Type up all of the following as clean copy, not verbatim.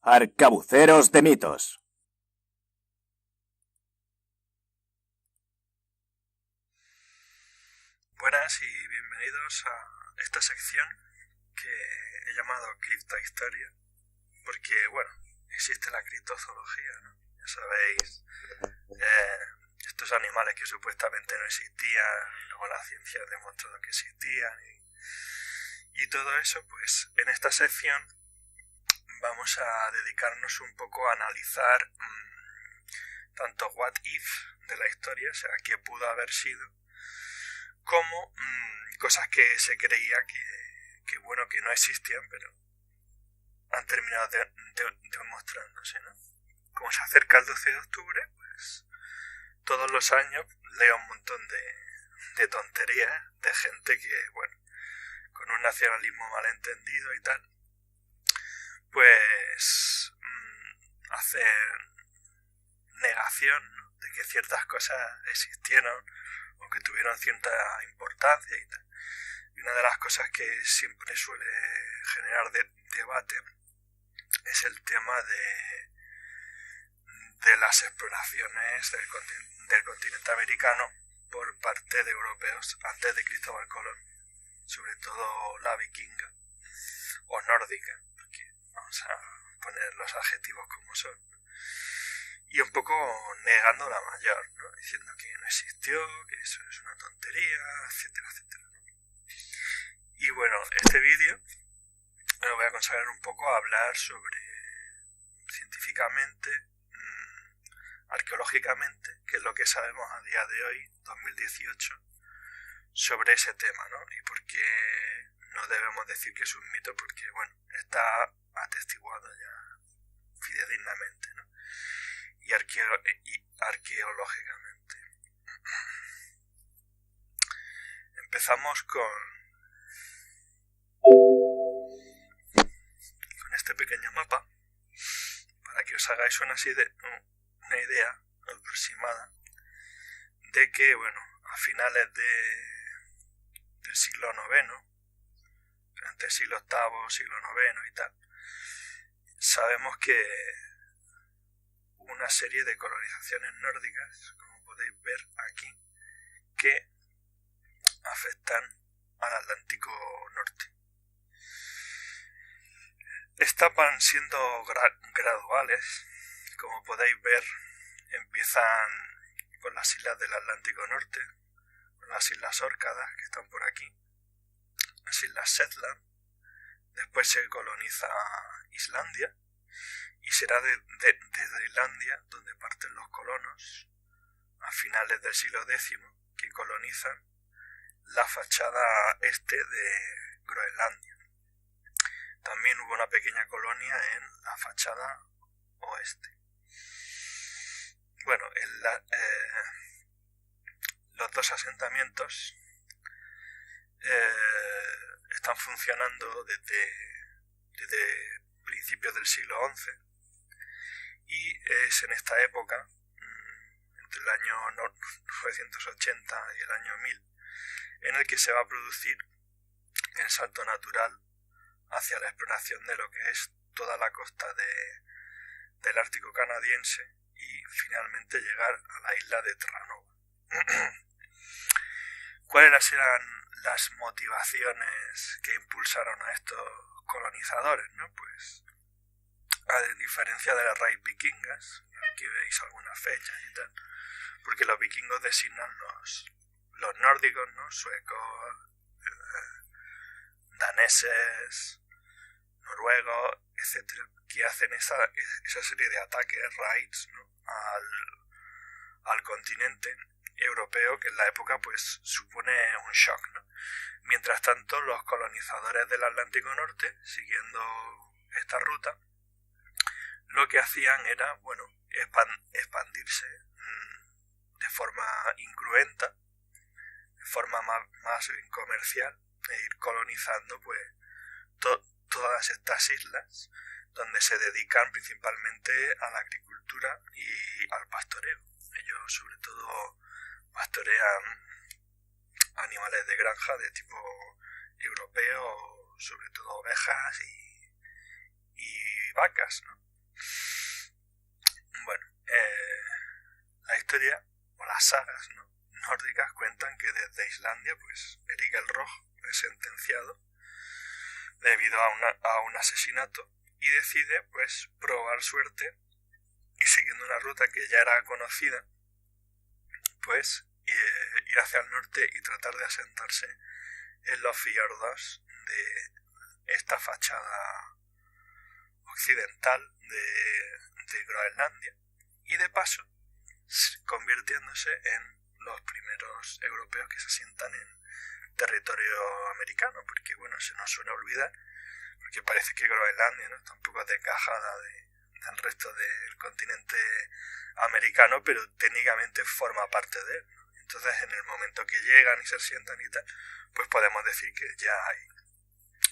Arcabuceros de mitos. Buenas y bienvenidos a esta sección que he llamado Criptohistoria, porque, bueno, existe la criptozoología, ¿no? Ya sabéis, estos animales que supuestamente no existían, y luego la ciencia ha demostrado que existían, y todo eso. Pues en esta sección vamos a dedicarnos un poco a analizar tanto what if de la historia, o sea, qué pudo haber sido, como cosas que se creía que bueno, que no existían, pero han terminado demostrándose, ¿no? Como se acerca el 12 de octubre, pues todos los años leo un montón de tonterías de gente que, bueno, con un nacionalismo malentendido y tal, pues hacen negación, ¿no?, de que ciertas cosas existieron o que tuvieron cierta importancia y tal. Y una de las cosas que siempre suele generar debate es el tema de las exploraciones del continente americano por parte de europeos antes de Cristóbal Colón, sobre todo la vikinga o nórdica, porque vamos a poner los adjetivos como son, y un poco negando la mayor, ¿no?, diciendo que no existió, que eso es una tontería, etcétera, etcétera, ¿no? Y bueno, este vídeo me lo voy a consagrar un poco a hablar sobre científicamente, arqueológicamente, qué es lo que sabemos a día de hoy, 2018, sobre ese tema, ¿no? Y por qué no debemos decir que es un mito, porque, bueno, está atestiguado ya fidedignamente, ¿no? Y arqueológicamente. Empezamos con este pequeño mapa, para que os hagáis una idea aproximada de que, bueno, a finales del siglo IX, durante el siglo VIII, siglo IX y tal, sabemos que una serie de colonizaciones nórdicas, como podéis ver aquí, que afectan al Atlántico Norte. Estas van siendo graduales, como podéis ver. Empiezan con las islas del Atlántico Norte, con las islas Órcadas, que están por aquí, las islas Shetland. Después se coloniza Islandia, y será desde Islandia donde parten los colonos a finales del siglo X, que colonizan la fachada este de Groenlandia. También hubo una pequeña colonia en la fachada oeste. Bueno, los dos asentamientos están funcionando desde principios del siglo XI, y es en esta época, entre el año 980 y el año 1000, en el que se va a producir el salto natural hacia la exploración de lo que es toda la costa del Ártico canadiense y finalmente llegar a la isla de Terranova. ¿Cuáles eran las motivaciones que impulsaron a estos colonizadores, ¿no? Pues, a diferencia de las raíces vikingas, aquí veis algunas fechas y tal, porque los vikingos designan los nórdicos, ¿no?, suecos, daneses, noruegos, etcétera, que hacen esa serie de ataques, raids, ¿no?, al continente europeo, que en la época pues supone un shock, ¿no? Mientras tanto, los colonizadores del Atlántico Norte, siguiendo esta ruta, lo que hacían era, bueno, expandirse de forma incruenta, de forma más comercial, e ir colonizando pues todas estas islas, donde se dedican principalmente a la agricultura y al pastoreo. Ellos sobre todo pastorean animales de granja de tipo europeo, sobre todo ovejas y vacas, ¿no? Bueno, la historia o las sagas, ¿no?, nórdicas cuentan que desde Islandia, pues Erik el Rojo es sentenciado debido a un asesinato y decide, pues, probar suerte y siguiendo una ruta que ya era conocida, pues ir hacia el norte y tratar de asentarse en los fiordos de esta fachada occidental de Groenlandia y de paso convirtiéndose en los primeros europeos que se asientan en territorio americano, porque bueno, se nos suele olvidar, porque parece que Groenlandia, ¿no?, tampoco es desgajada del resto del continente americano, pero técnicamente forma parte de él, ¿no? Entonces en el momento que llegan y se asientan y tal, pues podemos decir que ya hay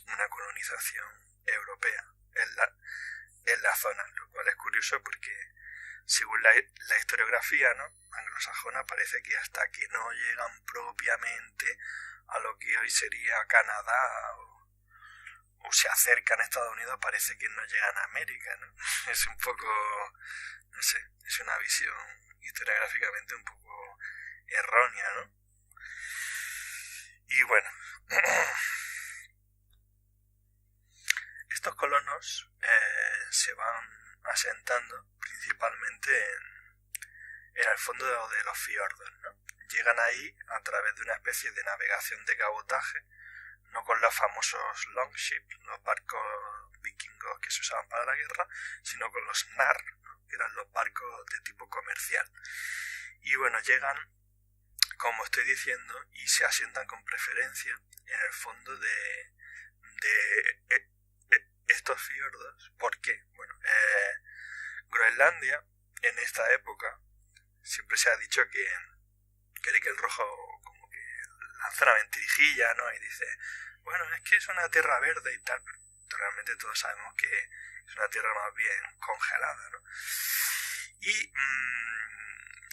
una colonización europea en la zona, lo cual es curioso porque según la historiografía, ¿no?, anglosajona, parece que hasta que no llegan propiamente a lo que hoy sería Canadá o se acercan a Estados Unidos, parece que no llegan a América, ¿no? Es un poco, no sé, es una visión historiográficamente un poco errónea, ¿no? Y bueno, estos colonos se van asentando principalmente en el fondo de los fiordos, ¿no? Llegan ahí a través de una especie de navegación de cabotaje, no con los famosos longships, los barcos vikingos que se usaban para la guerra, sino con los nar, ¿no?, que eran los barcos de tipo comercial. Y bueno, llegan, como estoy diciendo, y se asientan con preferencia en el fondo de estos fiordos. ¿Por qué? Bueno, Groenlandia, en esta época, siempre se ha dicho que Erik el Rojo como que lanza una mentirijilla, ¿no?, y dice, bueno, es que es una tierra verde y tal, pero realmente todos sabemos que es una tierra más bien congelada, ¿no? Y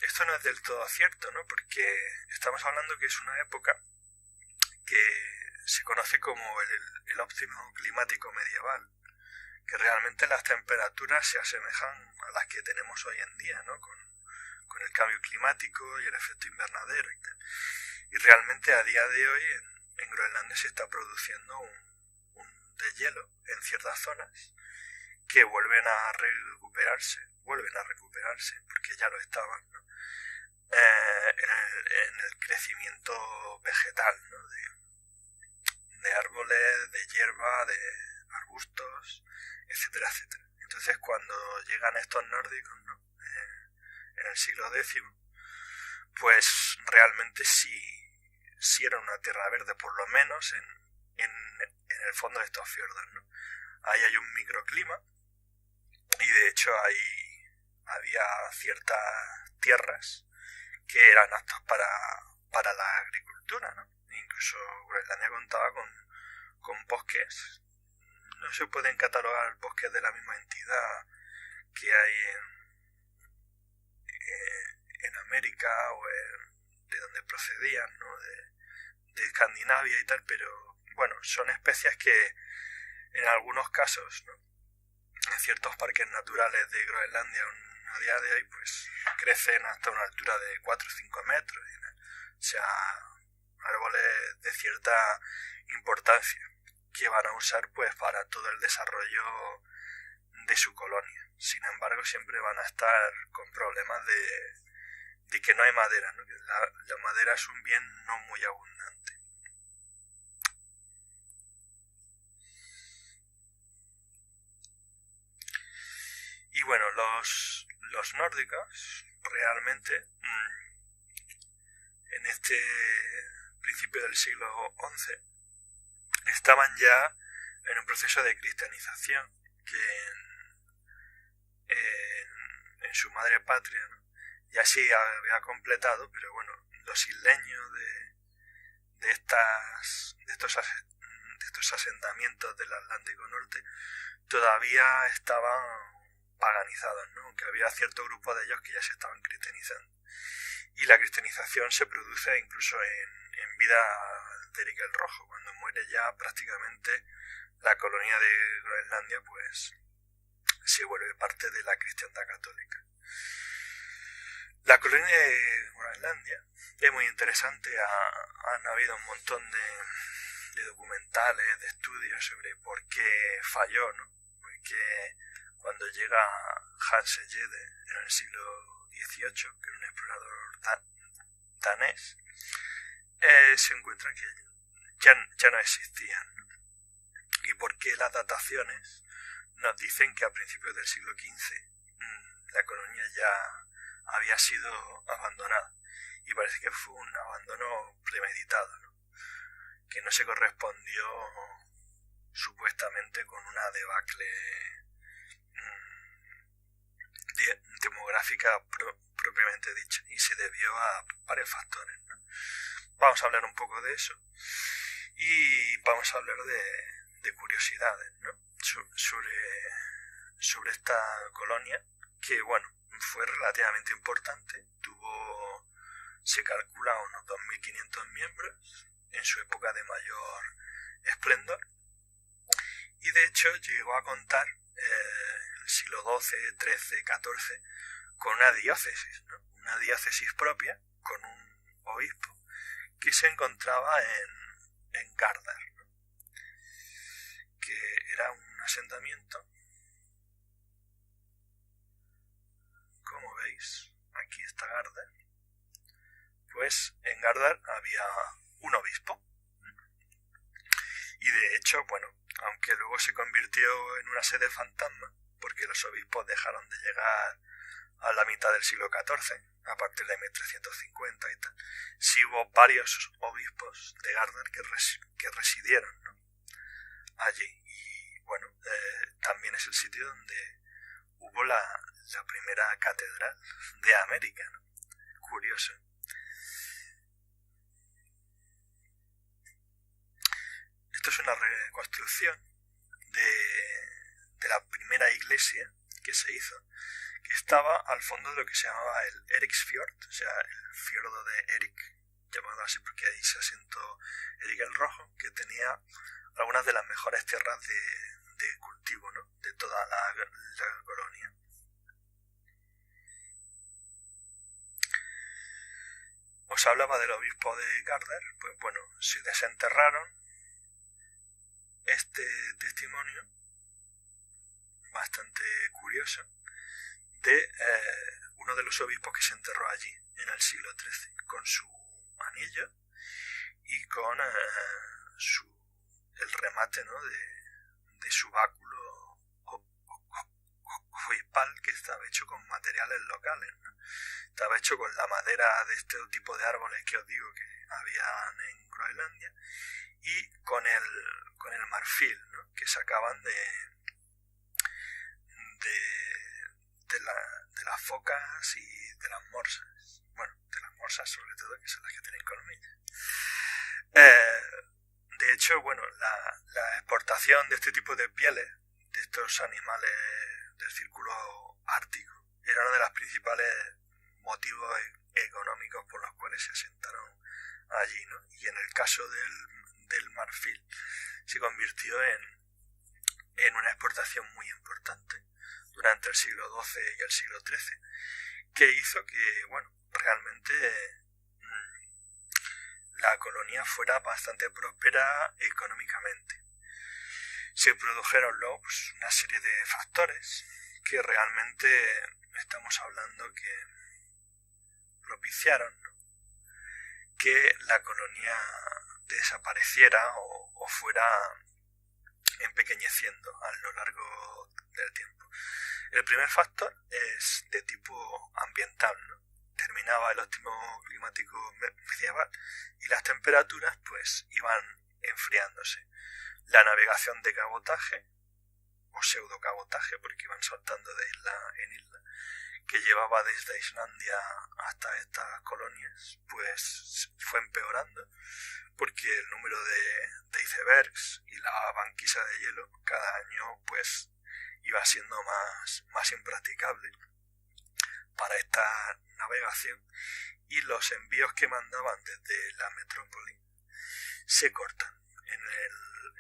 esto no es del todo cierto, ¿no?, porque estamos hablando que es una época que se conoce como el óptimo climático medieval, que realmente las temperaturas se asemejan a las que tenemos hoy en día, ¿no?, con el cambio climático y el efecto invernadero y tal. Y realmente a día de hoy en Groenlandia se está produciendo un deshielo en ciertas zonas que vuelven a recuperarse, porque ya lo estaban, ¿no?, en el crecimiento vegetal, ¿no?, de árboles, de hierba, de arbustos, etcétera, etcétera. Entonces cuando llegan estos nórdicos, ¿no?, en el siglo X, pues realmente sí era una tierra verde, por lo menos en el fondo de estos fiordos, ¿no? Ahí hay un microclima y de hecho había ciertas tierras que eran aptas para la agricultura, ¿no? Incluso Groenlandia contaba con bosques. No se pueden catalogar bosques de la misma entidad que hay en América o de donde procedían, ¿no?, de Escandinavia y tal, pero bueno, son especies que en algunos casos, ¿no?, en ciertos parques naturales de Groenlandia a día de hoy, pues crecen hasta una altura de 4 o 5 metros, ¿no? O sea, árboles de cierta importancia que van a usar pues para todo el desarrollo de su colonia. Sin embargo, siempre van a estar con problemas de que no hay madera, ¿no?, que la madera es un bien no muy abundante. Y bueno, los nórdicos realmente en este principio del siglo XI estaban ya en un proceso de cristianización que en su madre patria, ¿no?, ya sí había completado, pero bueno, los isleños de estos asentamientos del Atlántico Norte todavía estaban paganizados, ¿no?, aunque había cierto grupo de ellos que ya se estaban cristianizando. Y la cristianización se produce incluso en vida de Erik el Rojo, cuando muere ya prácticamente la colonia de Groenlandia, pues se vuelve parte de la cristiandad católica. La colonia de Groenlandia es muy interesante, han habido un montón de documentales, de estudios sobre por qué falló, ¿no? Porque cuando llega Hans Egede en el siglo XVIII, que era un explorador danés, se encuentra que ya no existían, ¿no? Y porque las dataciones nos dicen que a principios del siglo XV la colonia ya había sido abandonada, y parece que fue un abandono premeditado, ¿no? Que no se correspondió supuestamente con una debacle demográfica propiamente dicha, y se debió a varios factores, ¿no? Vamos a hablar un poco de eso y vamos a hablar de curiosidades, ¿no? sobre esta colonia, que bueno, fue relativamente importante, se calcula unos 2.500 miembros en su época de mayor esplendor, y de hecho llegó a contar en el siglo XII, XIII, XIV con una diócesis, ¿no? Una diócesis propia, con un obispo que se encontraba en Gardar, ¿no? Que era un asentamiento, como veis, aquí está Gardar. Pues en Gardar había un obispo, y de hecho, bueno, aunque luego se convirtió en una sede fantasma, porque los obispos dejaron de llegar a la mitad del siglo XIV, a partir de 1350 y tal, sí hubo varios obispos de Gardar que residieron, ¿no? Allí. Y bueno, también es el sitio donde hubo la primera catedral de América, ¿no? Curioso. Esto es una reconstrucción de la primera iglesia que se hizo, que estaba al fondo de lo que se llamaba el Eriksfjord, o sea, el fiordo de Erik, llamado así porque ahí se asentó Erik el Rojo, que tenía algunas de las mejores tierras de cultivo, ¿no? De toda la colonia. Os hablaba del obispo de Gardar, pues bueno, se desenterraron este testimonio bastante curioso de uno de los obispos que se enterró allí en el siglo XIII, con su anillo y con el remate, ¿no? de su báculo obispal, que estaba hecho con materiales locales, ¿no? Estaba hecho con la madera de este tipo de árboles que os digo que habían en Groenlandia, y con el marfil, ¿no? Que sacaban de las focas y de las morsas. Bueno, de las morsas sobre todo, que son las que tienen colmillos. De hecho, bueno, la exportación de este tipo de pieles, de estos animales del círculo ártico, era uno de los principales motivos económicos por los cuales se asentaron allí, ¿no? Y en el caso del marfil se convirtió en una exportación muy importante durante el siglo XII y el siglo XIII, que hizo que, bueno, realmente la colonia fuera bastante próspera económicamente. Se produjeron luego pues, una serie de factores que realmente estamos hablando que propiciaron, ¿no? Que la colonia desapareciera o fuera empequeñeciendo a lo largo del tiempo. El primer factor es de tipo ambiental, ¿no? Terminaba el óptimo climático medieval y las temperaturas pues iban enfriándose. La navegación de cabotaje o pseudo-cabotaje, porque iban saltando de isla en isla, que llevaba desde Islandia hasta estas colonias, pues fue empeorando, porque el número de icebergs y la banquisa de hielo cada año pues iba siendo más impracticable para esta navegación, y los envíos que mandaban desde la metrópoli se cortan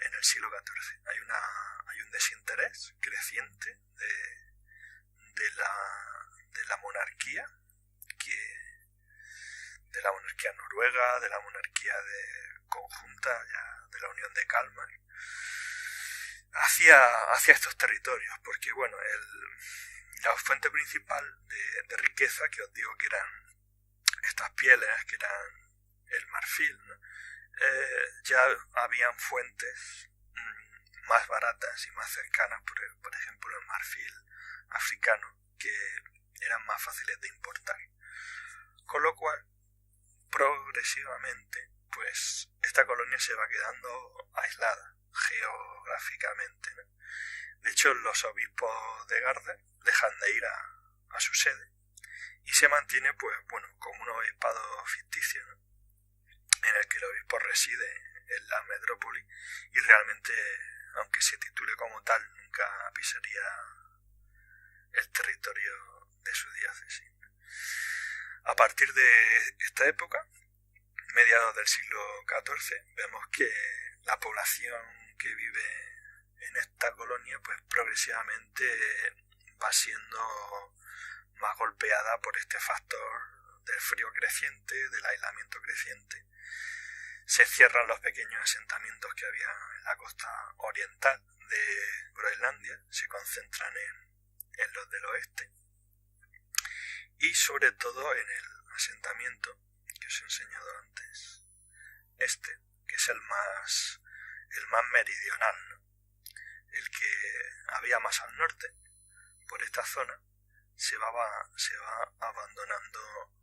en el siglo XIV. Hay un desinterés creciente de la monarquía, de la monarquía noruega, de la monarquía conjunta, ya de la Unión de Kalmar, hacia estos territorios, porque bueno, la fuente principal de riqueza que os digo que eran estas pieles, que eran el marfil, ¿no? Ya habían fuentes más baratas y más cercanas, por ejemplo el marfil africano, que eran más fáciles de importar, con lo cual progresivamente pues esta colonia se va quedando aislada geográficamente, ¿no? De hecho los obispos de Gardar dejan de ir a su sede y se mantiene pues bueno como un obispado ficticio, ¿no? En el que el obispo reside en la metrópoli y realmente, aunque se titule como tal, nunca pisaría el territorio de su diócesis. A partir de esta época, mediados del siglo XIV, vemos que la población que vive en esta colonia pues progresivamente va siendo más golpeada por este factor del frío creciente, del aislamiento creciente. Se cierran los pequeños asentamientos que había en la costa oriental de Groenlandia, se concentran en los del oeste y sobre todo en el asentamiento que os he enseñado antes, que es el más meridional, ¿no? El que había más al norte, por esta zona, se va abandonando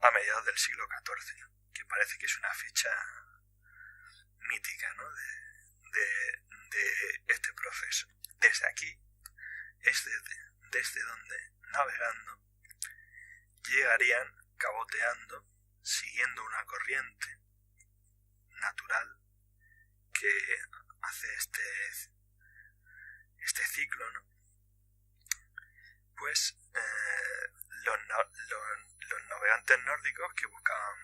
a mediados del siglo XIV, ¿no? Que parece que es una fecha mítica, ¿no? de este proceso. Desde aquí es desde donde, navegando, llegarían caboteando, siguiendo una corriente natural que hace este ciclo, ¿no? Pues los navegantes nórdicos que buscaban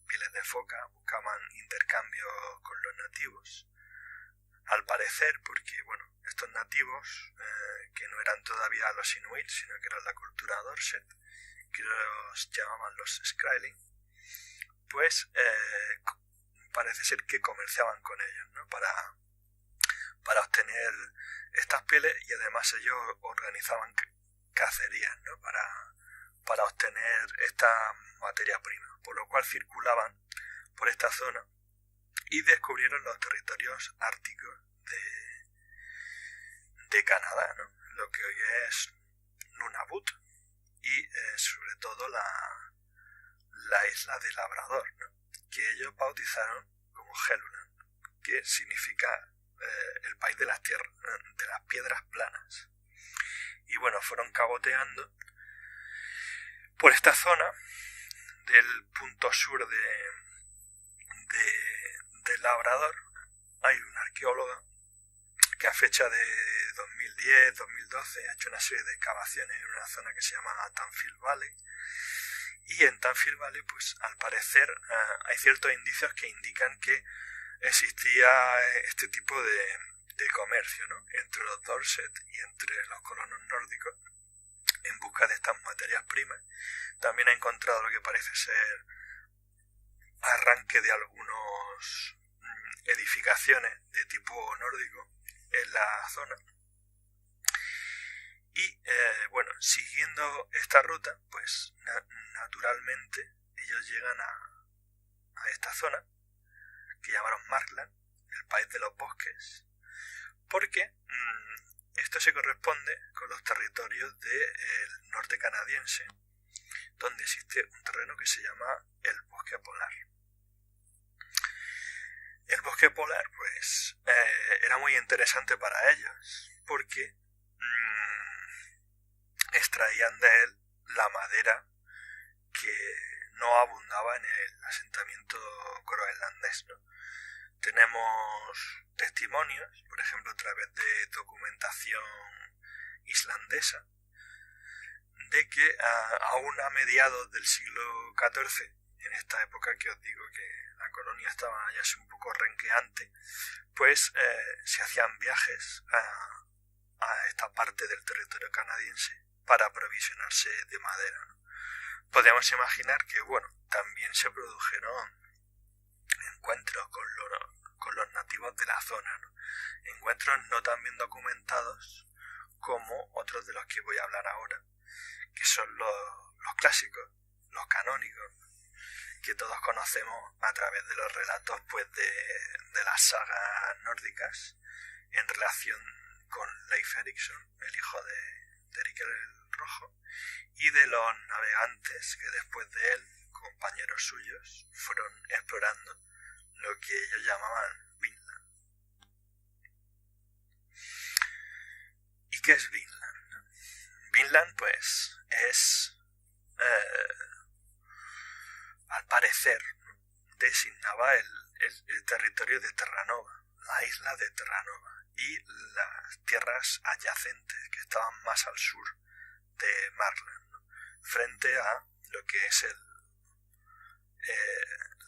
pieles de foca, buscaban intercambio con los nativos, al parecer porque, bueno, estos nativos, que no eran todavía los inuit, sino que eran la cultura dorset, que los llamaban los Skraeling, pues parece ser que comerciaban con ellos, ¿no? Para obtener estas pieles, y además ellos organizaban cacerías, ¿no? Para obtener esta materia prima, por lo cual circulaban por esta zona y descubrieron los territorios árticos de Canadá, ¿no? Lo que hoy es Nunavut y sobre todo la isla de Labrador, ¿no? Que ellos bautizaron como Helluland, que significa el país de las tierras, de las piedras planas. Y bueno, fueron caboteando por esta zona del punto sur de Labrador. Hay una arqueóloga que a fecha de 2010-2012 ha hecho una serie de excavaciones en una zona que se llama Tanfield Valley, y en Tanfield Valley pues al parecer hay ciertos indicios que indican que existía este tipo de comercio, ¿no? Entre los Dorset y entre los colonos nórdicos en busca de estas materias primas. También ha encontrado lo que parece ser arranque de algunos edificaciones de tipo nórdico en la zona. Y bueno, siguiendo esta ruta, pues naturalmente ellos llegan a esta zona que llamaron Markland, el país de los bosques, porque esto se corresponde con los territorios del norte canadiense, donde existe un terreno que se llama el bosque polar. El bosque polar pues era muy interesante para ellos porque extraían de él la madera que no abundaba en el asentamiento groenlandés, ¿no? Tenemos testimonios, por ejemplo a través de documentación islandesa, de que aún a mediados del siglo XIV, en esta época que os digo que la colonia estaba ya un poco renqueante, pues se hacían viajes a esta parte del territorio canadiense para aprovisionarse de madera, ¿no? Podríamos imaginar que, bueno, también se produjeron encuentros con los nativos de la zona, ¿no? Encuentros no tan bien documentados como otros de los que voy a hablar ahora, que son los clásicos, los canónicos, que todos conocemos a través de los relatos pues de las sagas nórdicas en relación con Leif Erikson, el hijo de Erik el Rojo, y de los navegantes que después de él, compañeros suyos, fueron explorando lo que ellos llamaban Vinland. ¿Y qué es Vinland? Vinland pues es, al parecer, designaba el territorio de Terranova, la isla de Terranova, y las tierras adyacentes que estaban más al sur de Marland, ¿no? Frente a lo que es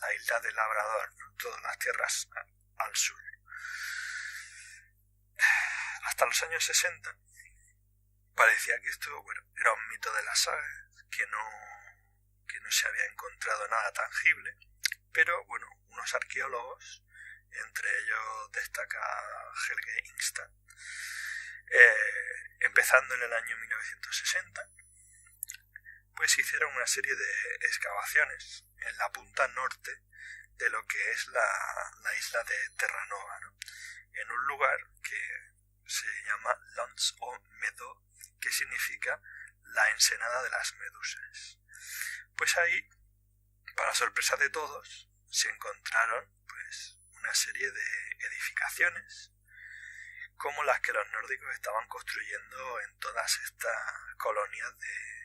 la isla de Labrador, ¿no? Todas las tierras al sur. Hasta los años 60 parecía que esto, bueno, era un mito de la saga, que no se había encontrado nada tangible, pero bueno, unos arqueólogos, entre ellos destaca Helge Ingstad, empezando en el año 1960, pues hicieron una serie de excavaciones en la punta norte de lo que es la isla de Terranova, ¿no? En un lugar que se llama Lons o Meadow, que significa la ensenada de las medusas. Pues ahí, para sorpresa de todos, se encontraron pues una serie de edificaciones como las que los nórdicos estaban construyendo en todas estas colonias de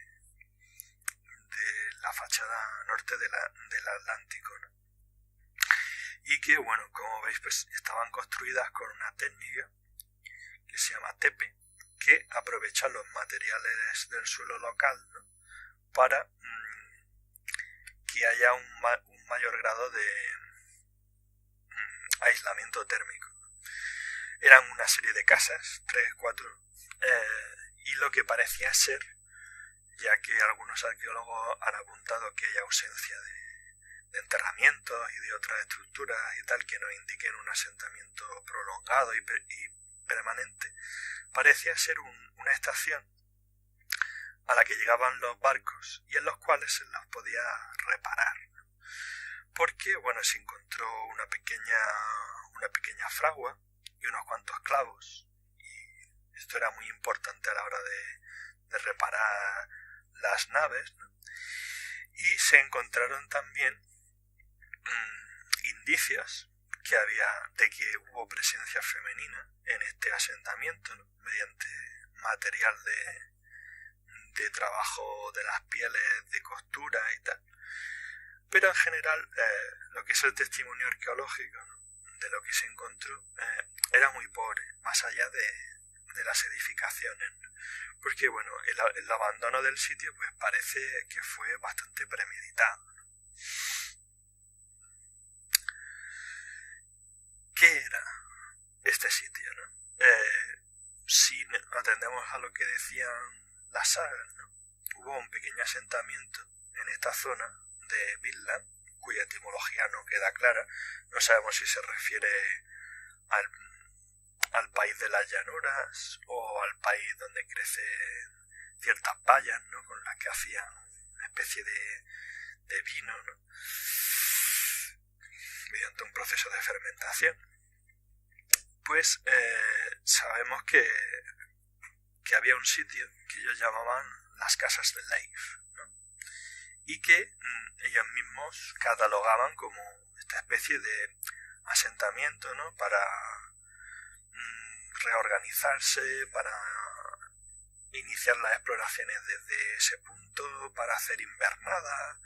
la fachada norte del Atlántico, ¿no? Y que, bueno, como veis, pues estaban construidas con una técnica que se llama tepe, que aprovecha los materiales del suelo local, ¿no? Para que haya un mayor grado de aislamiento térmico. Eran una serie de casas, 3, 4, y lo que parecía ser, ya que algunos arqueólogos han apuntado que hay ausencia de enterramientos y de otras estructuras y tal que nos indiquen un asentamiento prolongado y permanente, parecía ser una estación a la que llegaban los barcos y en los cuales se las podía reparar, ¿no? Porque, bueno, se encontró una pequeña fragua y unos cuantos clavos, y esto era muy importante a la hora de reparar las naves, ¿no? Y se encontraron también indicios de que hubo presencia femenina en este asentamiento, ¿no? Mediante material de trabajo de las pieles, de costura y tal. Pero en general lo que es el testimonio arqueológico, ¿no? De lo que se encontró era muy pobre, más allá de las edificaciones, ¿no? Porque, bueno, el abandono del sitio pues parece que fue bastante premeditado, ¿no? ¿Qué era este sitio, ¿no? Si atendemos a lo que decían las sagas, ¿no? Hubo un pequeño asentamiento en esta zona de Vinland, cuya etimología no queda clara. No sabemos si se refiere al país de las llanuras o al país donde crecen ciertas bayas, ¿no? Con las que hacían una especie de vino, ¿no? Mediante un proceso de fermentación. Pues sabemos que había un sitio que ellos llamaban las casas de Leif, ¿no? Y que ellos mismos catalogaban como esta especie de asentamiento, ¿no? Para reorganizarse, para iniciar las exploraciones desde ese punto, para hacer invernadas,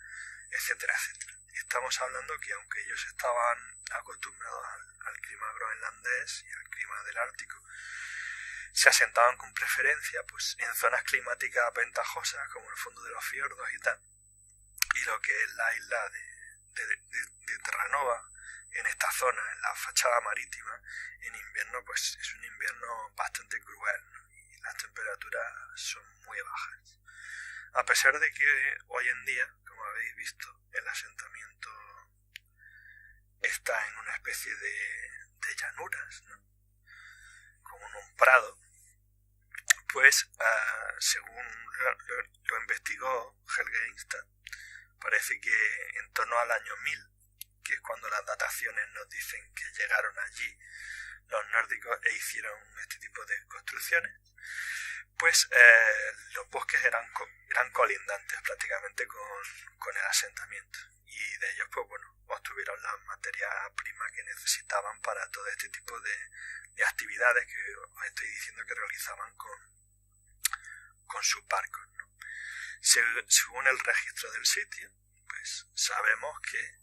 etcétera, etcétera. Y estamos hablando que aunque ellos estaban acostumbrados al clima groenlandés y al clima del Ártico, se asentaban con preferencia pues en zonas climáticas ventajosas como el fondo de los fiordos y tal. Y lo que es la isla de Terranova, en esta zona, en la fachada marítima, en invierno pues es un invierno bastante cruel, ¿no? Y las temperaturas son muy bajas. A pesar de que hoy en día, como habéis visto, el asentamiento está en una especie de llanuras, ¿no? Como en un prado, pues según lo investigó Helge Ingstad, parece que en torno al año 1000, que es cuando las dataciones nos dicen que llegaron allí los nórdicos e hicieron este tipo de construcciones, pues los bosques eran colindantes prácticamente con el asentamiento, y de ellos pues bueno, obtuvieron la materia prima que necesitaban para todo este tipo de actividades que os estoy diciendo que realizaban con sus barcos, ¿no? Según el registro del sitio, pues sabemos que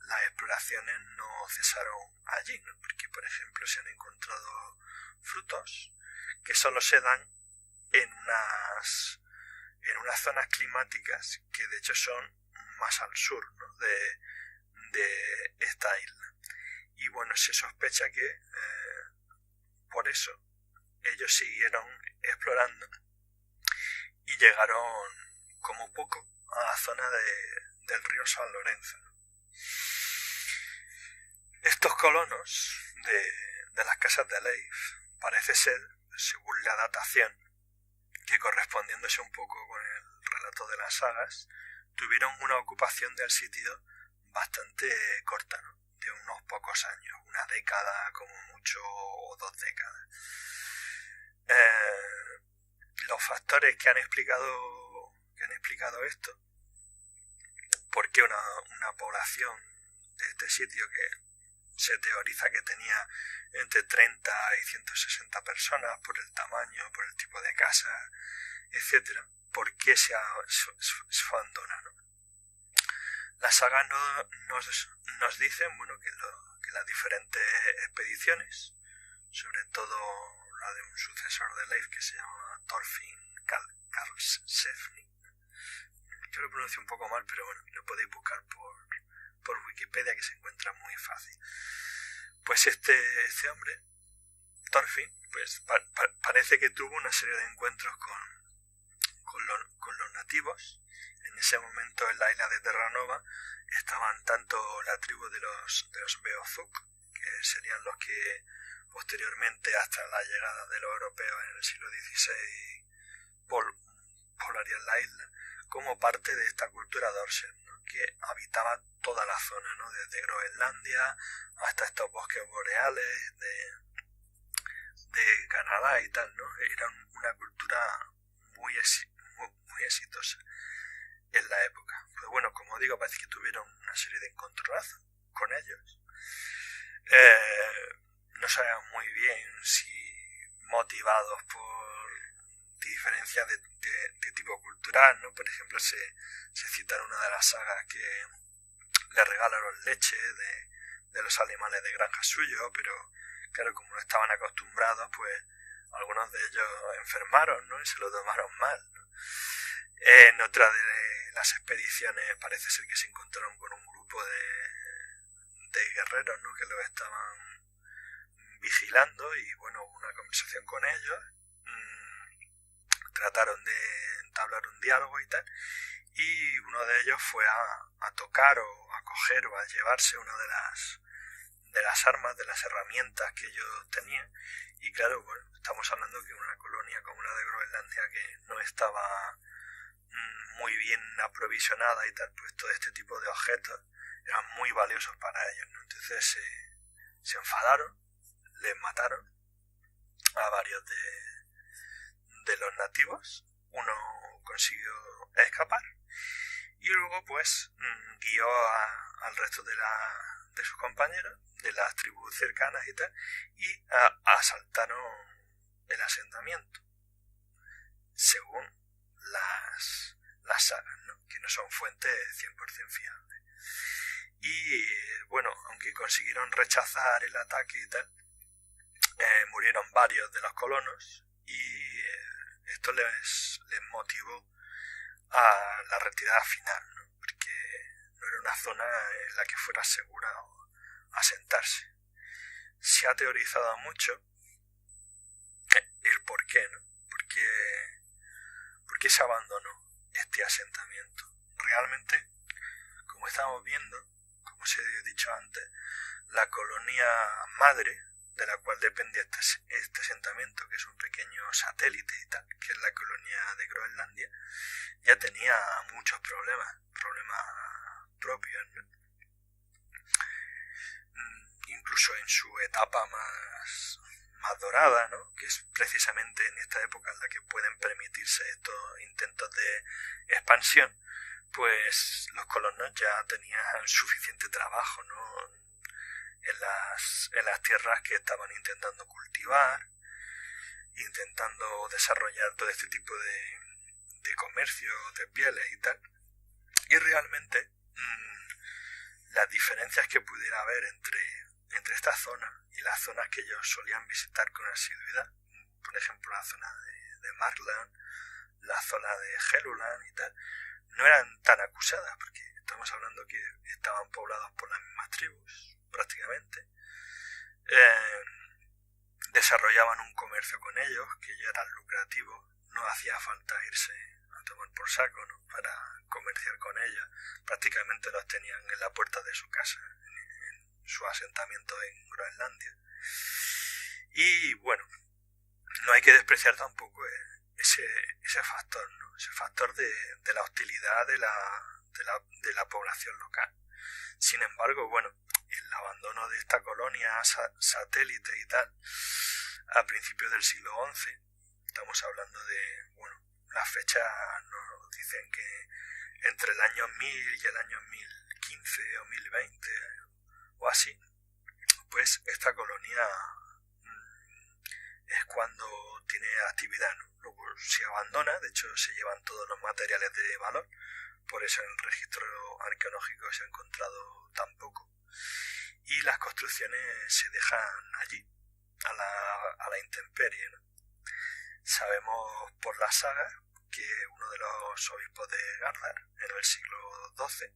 las exploraciones no cesaron allí, ¿no? Porque por ejemplo se han encontrado frutos que solo se dan en unas zonas climáticas que de hecho son más al sur, ¿no? de esta isla. Y bueno, se sospecha que por eso ellos siguieron explorando y llegaron como poco a la zona del río San Lorenzo, ¿no? Estos colonos de las casas de Leif parece ser, según la datación, que correspondiéndose un poco con el relato de las sagas, tuvieron una ocupación del sitio bastante corta, ¿no? De unos pocos años, una década como mucho o 2 décadas. Los factores que han explicado esto, porque una población de este sitio que se teoriza que tenía entre 30 y 160 personas por el tamaño, por el tipo de casa, etcétera, ¿por qué se abandona, ¿no? Las sagas nos dicen, bueno, que las diferentes expediciones, sobre todo la de un sucesor de Leif que se llama Thorfinn Karlsefni, yo lo pronuncio un poco mal, pero bueno, lo podéis buscar por Wikipedia, que se encuentra muy fácil. Pues este hombre, Thorfinn, pues parece que tuvo una serie de encuentros con los nativos. En ese momento en la isla de Terranova estaban tanto la tribu de los Beothuk, que serían los que posteriormente, hasta la llegada de los europeos en el siglo XVI, poblarían la isla, como parte de esta cultura dorser, ¿no? Que habitaba toda la zona, ¿no? Desde Groenlandia hasta estos bosques boreales de Canadá y tal, ¿no? Era una cultura muy exitosa en la época. Pues bueno, como digo, parece que tuvieron una serie de encontronazos con ellos. No sabemos muy bien si motivados por diferencias de tipo cultural, ¿no? Por ejemplo, se cita en una de las sagas que le regalaron leche de los animales de granja suyo, pero claro, como no estaban acostumbrados, pues algunos de ellos enfermaron, ¿no? Y se lo tomaron mal, ¿no? En otra de las expediciones parece ser que se encontraron con un grupo de guerreros, ¿no? Que los estaban vigilando, y bueno, hubo una conversación con ellos, trataron de entablar un diálogo y tal, y uno de ellos fue a tocar o a coger o a llevarse una de las armas, de las herramientas que ellos tenían. Y claro, bueno, estamos hablando que una colonia como la de Groenlandia, que no estaba muy bien aprovisionada y tal, pues todo este tipo de objetos eran muy valiosos para ellos, ¿no? Entonces se enfadaron, les mataron a varios de los nativos. Uno consiguió escapar y luego pues guió al resto de sus compañeros de las tribus cercanas y tal, y asaltaron el asentamiento, según las sagas, ¿no? Que no son fuentes 100% fiables. Y bueno, aunque consiguieron rechazar el ataque y tal, murieron varios de los colonos, y esto les motivó a la retirada final, ¿no? Porque no era una zona en la que fuera segura asentarse. Se ha teorizado mucho el por qué, ¿no? ¿Por qué se abandonó este asentamiento? Realmente, como estamos viendo, como se ha dicho antes, la colonia madre de la cual depende este asentamiento, que es un pequeño satélite y tal, que es la colonia de Groenlandia, ya tenía muchos problemas propios, ¿no? Incluso en su etapa más dorada, ¿no? Que es precisamente en esta época en la que pueden permitirse estos intentos de expansión, pues los colonos ya tenían suficiente trabajo, ¿no? En las tierras que estaban intentando cultivar, intentando desarrollar todo este tipo de comercio de pieles y tal. Y realmente las diferencias que pudiera haber entre esta zona y las zonas que ellos solían visitar con asiduidad, por ejemplo la zona de Markland, la zona de Helluland y tal, no eran tan acusadas, porque estamos hablando que estaban poblados por las mismas tribus prácticamente, desarrollaban un comercio con ellos que ya era lucrativo, no hacía falta irse a tomar por saco, ¿no? Para comerciar con ellos, prácticamente los tenían en la puerta de su casa, en su asentamiento en Groenlandia. Y bueno, no hay que despreciar tampoco ese factor, ¿no? Ese factor de la hostilidad de la población local. Sin embargo, bueno, el abandono de esta colonia satélite y tal, a principios del siglo XI, estamos hablando de, bueno, las fechas nos dicen que entre el año 1000 y el año 1015 o 1020 o así, pues esta colonia es cuando tiene actividad, ¿no? Luego se abandona, de hecho se llevan todos los materiales de valor, por eso en el registro arqueológico se ha encontrado tan poco, y las construcciones se dejan allí, a la intemperie, ¿no? Sabemos por las sagas que uno de los obispos de Gardar, en el siglo XII,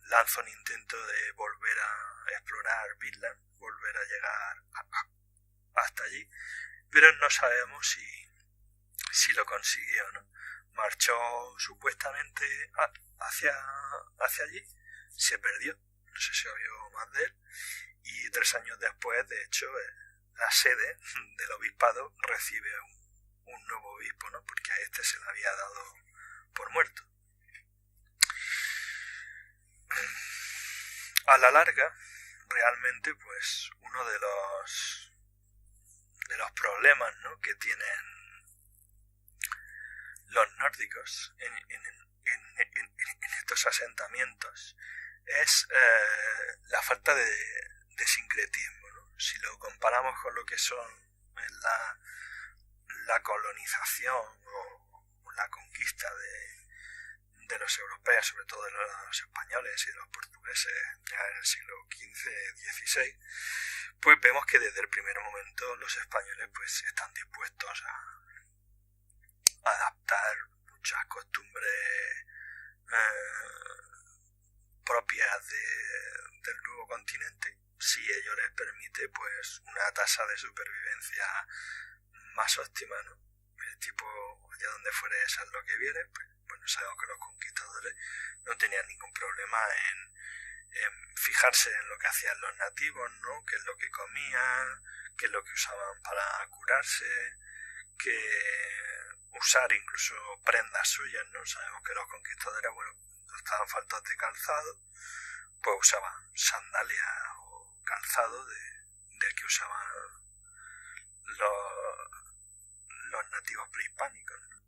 lanza un intento de volver a explorar Vinland, volver a llegar hasta allí, pero no sabemos si lo consiguió, ¿no? Marchó supuestamente hacia allí, se perdió, no se sabió más de él, y 3 años después, de hecho, la sede del obispado recibe un nuevo obispo, ¿no? Porque a este se le había dado por muerto. A la larga, realmente, pues uno de los problemas, ¿no?, que tienen los nórdicos en estos asentamientos es la falta de sincretismo, ¿no? Si lo comparamos con lo que son la colonización o la conquista de los europeos, sobre todo de los españoles y de los portugueses ya en el siglo XV-XVI, pues vemos que desde el primer momento los españoles pues están dispuestos a adaptar muchas costumbres propias del nuevo continente, si ello les permite pues una tasa de supervivencia más óptima, ¿no? El tipo, allá donde fuere esa es lo que viene, pues bueno, sabemos que los conquistadores no tenían ningún problema en fijarse en lo que hacían los nativos, ¿no? Qué es lo que comían, qué es lo que usaban para curarse, que usar incluso prendas suyas, ¿no? Sabemos que los conquistadores, bueno, estaban faltos de calzado, pues usaban sandalias o calzado del que usaban los nativos prehispánicos, ¿no?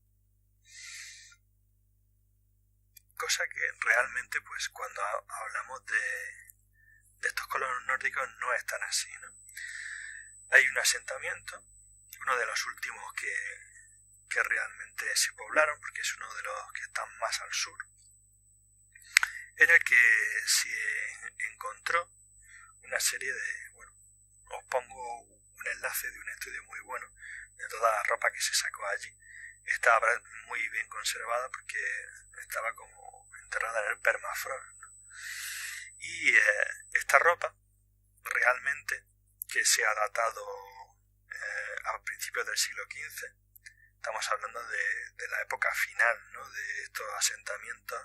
Cosa que realmente, pues cuando hablamos de estos colonos nórdicos no es tan así, ¿no? Hay un asentamiento, uno de los últimos que realmente se poblaron, porque es uno de los que están más al sur, en el que se encontró una serie de, bueno, os pongo un enlace de un estudio muy bueno de toda la ropa que se sacó allí. Estaba muy bien conservada porque estaba como enterrada en el permafrost, ¿no? Y esta ropa realmente, que se ha datado a principios del siglo XV. Estamos hablando de la época final, ¿no?, de estos asentamientos,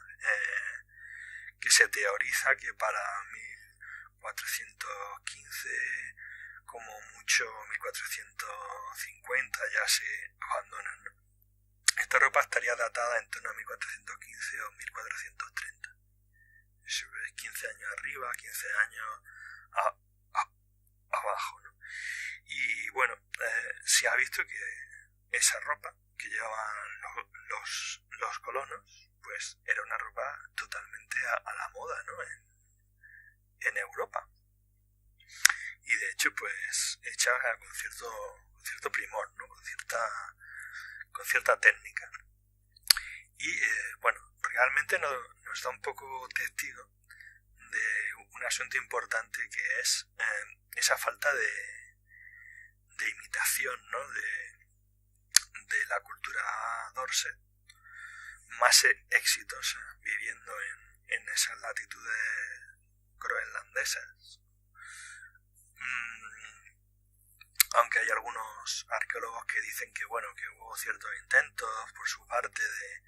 que se teoriza que para 1415, como mucho 1450, ya se abandonan, ¿no? Esta ropa estaría datada en torno a 1415 o 1430. 15 años arriba, 15 años abajo, ¿no? Y bueno, se ha visto que esa ropa que llevaban los colonos, pues era una ropa totalmente a la moda, ¿no?, en Europa. Y de hecho, pues hecha con cierto primor, ¿no?, con cierta técnica. Y bueno, realmente nos da un poco testigo de un asunto importante, que es esa falta de imitación, ¿no?, de la cultura dorse, más exitosa, viviendo en esas latitudes groenlandesas. Aunque hay algunos arqueólogos que dicen que bueno, que hubo ciertos intentos por su parte de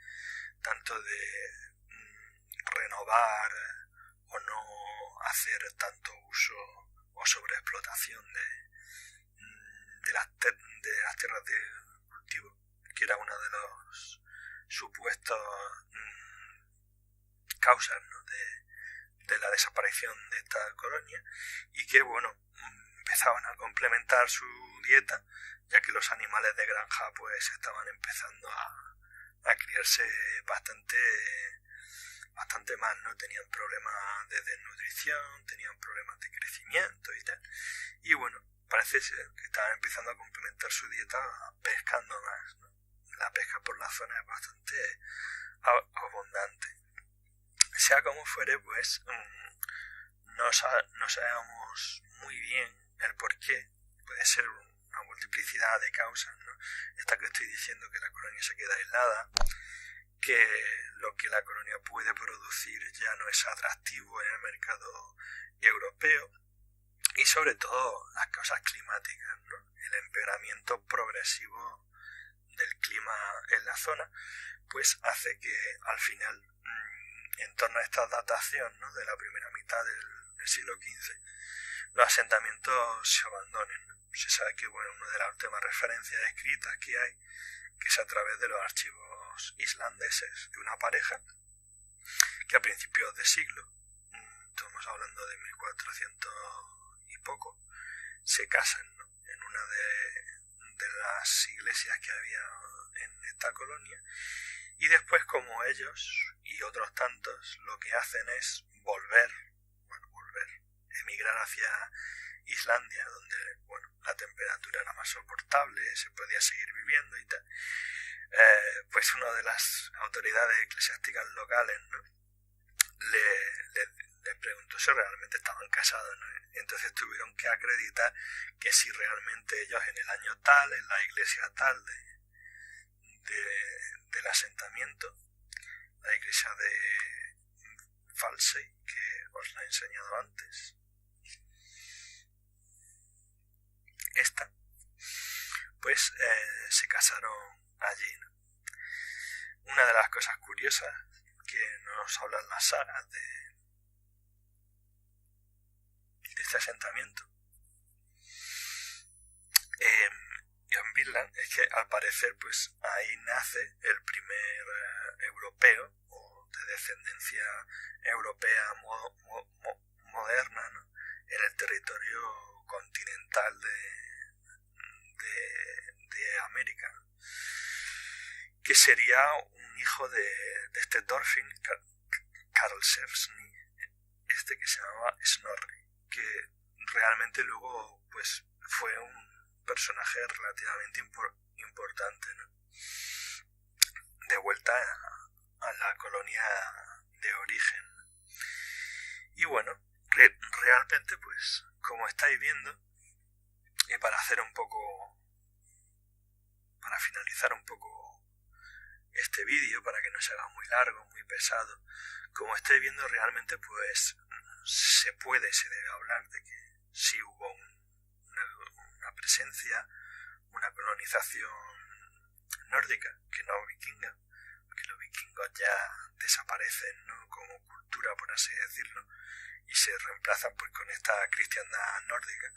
tanto de renovar o no hacer tanto uso o sobreexplotación de las tierras de cultivo, que era una de los supuestos causas, ¿no?, de la desaparición de esta colonia, y que bueno, empezaban a complementar su dieta, ya que los animales de granja pues estaban empezando a criarse bastante mal, ¿no? Tenían problemas de desnutrición, tenían problemas de crecimiento y tal. Y bueno, parece ser que estaban empezando a complementar su dieta pescando más, ¿no? La pesca por la zona es bastante abundante. Sea como fuere, pues no sabemos muy bien el por qué. Puede ser una multiplicidad de causas, ¿no? Esta que estoy diciendo, que la colonia se queda aislada, que lo que la colonia puede producir ya no es atractivo en el mercado europeo, y sobre todo las causas climáticas, ¿no? El empeoramiento progresivo del clima en la zona pues hace que al final, en torno a esta datación, ¿no?, de la primera mitad del siglo XV, los asentamientos se abandonen, ¿no? Se sabe que bueno, una de las últimas referencias escritas que hay, que es a través de los archivos islandeses de una pareja que a principios de siglo, estamos hablando de 1400 y poco, se casan, ¿no?, en una de las iglesias que había en esta colonia, y después, como ellos y otros tantos, lo que hacen es emigrar hacia Islandia, donde bueno, la temperatura era más soportable, se podía seguir viviendo y tal. Pues una de las autoridades eclesiásticas locales, ¿no?, le preguntó si realmente estaban casados, ¿no? Entonces tuvieron que acreditar que si realmente ellos en el año tal, en la iglesia tal del asentamiento, la iglesia de Falsey, que os la he enseñado antes, esta, pues se casaron allí, ¿no? Una de las cosas curiosas que nos hablan las sagas de este asentamiento en Vinland es que al parecer pues ahí nace el primer europeo o de descendencia europea moderna, ¿no?, en el territorio continental de América, ¿no?, que sería un hijo de este Thorfinn Karlsefni, que se llamaba Snorri, que realmente luego pues fue un personaje relativamente importante, ¿no?, de vuelta a la colonia de origen. Y bueno, realmente pues como estáis viendo, y para finalizar un poco este vídeo, para que no se haga muy largo, muy pesado, como estáis viendo, realmente pues se debe hablar de que sí hubo una presencia una colonización nórdica, que no vikinga, porque los vikingos ya desaparecen, ¿no?, como cultura, por así decirlo, y se reemplazan pues con esta cristiandad nórdica.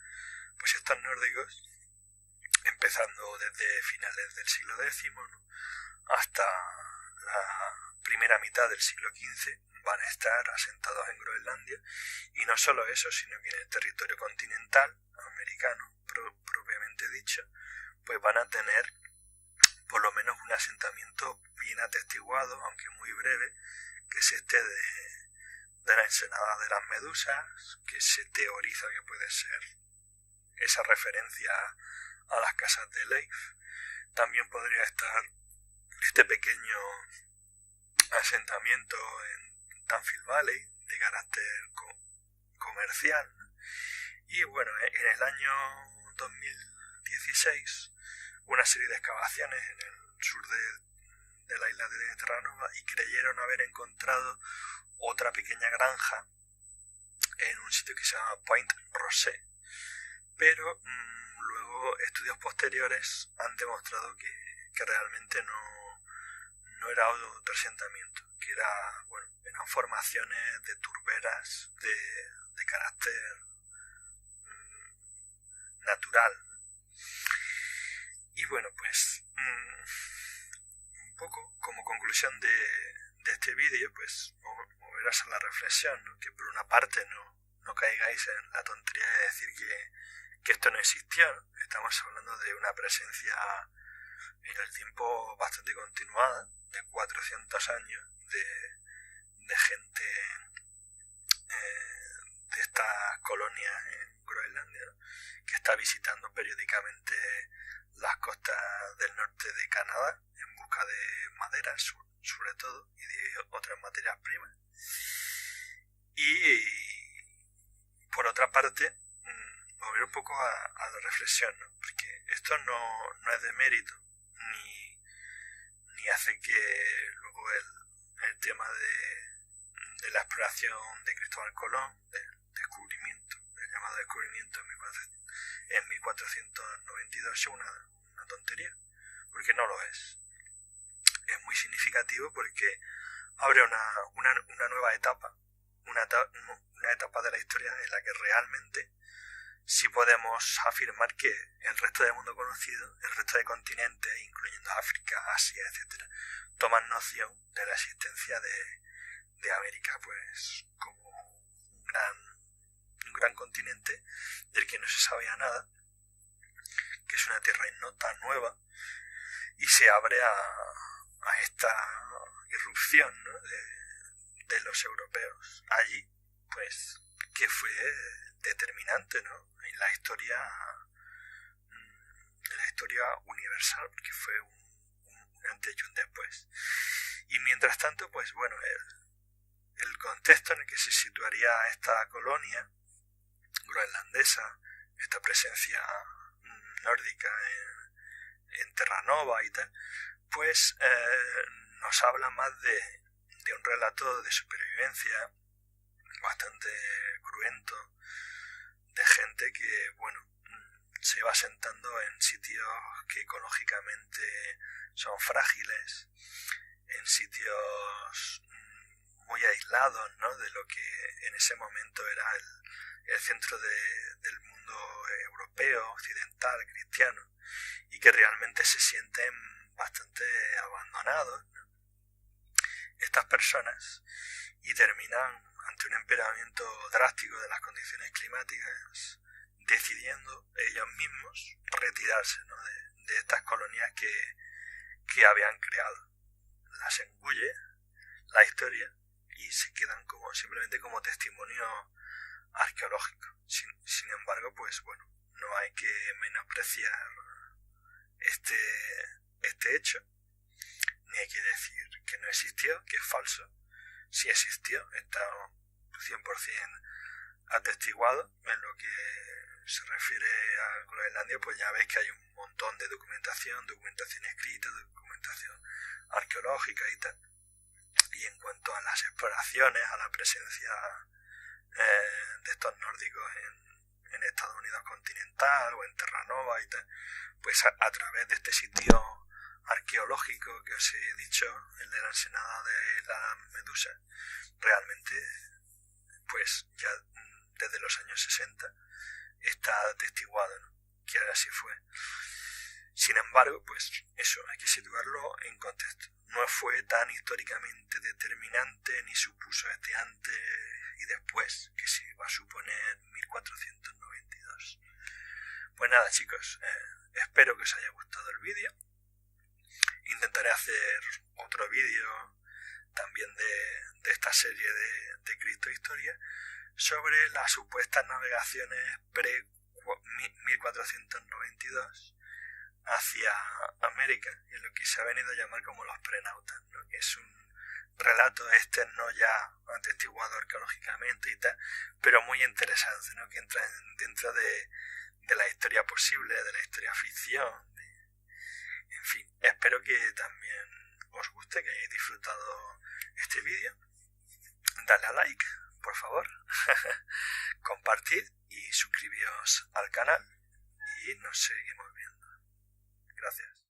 Pues estos nórdicos, empezando desde finales del siglo X, ¿no?, hasta la primera mitad del siglo XV, van a estar asentados en Groenlandia, y no solo eso, sino que en el territorio continental americano propiamente dicho, pues van a tener por lo menos un asentamiento bien atestiguado, aunque muy breve, que es este de la ensenada de las medusas, que se teoriza que puede ser esa referencia a las casas de Leif. También podría estar este pequeño asentamiento en Tanfield Valley de carácter comercial. Y bueno, en el año 2016 una serie de excavaciones en el sur de la isla de Terranova, y creyeron haber encontrado otra pequeña granja en un sitio que se llama Point Rosé, pero luego estudios posteriores han demostrado que realmente no era otro asentamiento, que eran formaciones de turberas de carácter natural. Y bueno, pues un poco como conclusión de este vídeo, pues moveros a la reflexión, ¿no?, que por una parte no caigáis en la tontería de decir que esto no existió, ¿no? Estamos hablando de una presencia en el tiempo bastante continuada, de 400 años, de gente de estas colonias en Groenlandia, ¿no?, que está visitando periódicamente las costas del norte de Canadá en busca de madera, sobre todo, y de otras materias primas. Y por otra parte, volver un poco a la reflexión, ¿no?, porque esto no es de mérito, ni hace que luego el tema de la exploración de Cristóbal Colón, del descubrimiento, el llamado descubrimiento en 1492, sea una tontería, porque no lo es. Es muy significativo porque abre una nueva etapa, una etapa de la historia en la que realmente sí podemos afirmar que el resto del mundo conocido, el resto de continentes, incluyendo África, Asia, etc., toman noción de la existencia de América, pues como un gran continente del que no se sabía nada, que es una tierra ignota, nueva, y se abre a esta irrupción, ¿no?, de los europeos allí, pues que fue determinante, ¿no?, en la historia universal, porque fue un antes y un después. Y mientras tanto, pues bueno, el contexto en el que se situaría esta colonia groenlandesa, esta presencia nórdica en Terranova y tal, pues nos habla más de un relato de supervivencia bastante cruento, de gente que, bueno, se va asentando en sitios que ecológicamente son frágiles, en sitios muy aislados, ¿no?, de lo que en ese momento era el centro del mundo europeo, occidental, cristiano, y que realmente se sienten bastante abandonados, ¿no?, estas personas, y terminan ante un empeoramiento drástico de las condiciones climáticas, decidiendo ellos mismos retirarse, ¿no?, de estas colonias que habían creado. Las engulle la historia y se quedan simplemente como testimonio arqueológico. Sin embargo, pues bueno, no hay que menospreciar este hecho, ni hay que decir que no existió, que es falso. Sí existió, está 100% atestiguado. En lo que se refiere a Groenlandia, pues ya veis que hay un montón de documentación escrita, documentación arqueológica y tal. Y en cuanto a las exploraciones, a la presencia de estos nórdicos en Estados Unidos continental o en Terranova y tal, pues a través de este sitio arqueológico que os he dicho, el de la ensenada de la Medusa, realmente pues ya desde los años 60 está atestiguado, ¿no?, que así fue. Sin embargo, pues eso, hay que situarlo en contexto. No fue tan históricamente determinante ni supuso este antes y después que se va a suponer 1492. Pues nada, chicos, espero que os haya gustado el vídeo. Intentaré hacer otro vídeo también de esta serie de Cristohistoria sobre las supuestas navegaciones pre-1492 hacia América, y lo que se ha venido a llamar como los prenautas, ¿no?, que es un relato no ya atestiguado arqueológicamente y tal, pero muy interesante, ¿no?, que entra dentro de la historia posible, de la historia ficción, en fin. Espero que también os guste, que hayáis disfrutado este vídeo. Dale a like, por favor, compartid y suscribíos al canal y nos seguimos viendo. Gracias.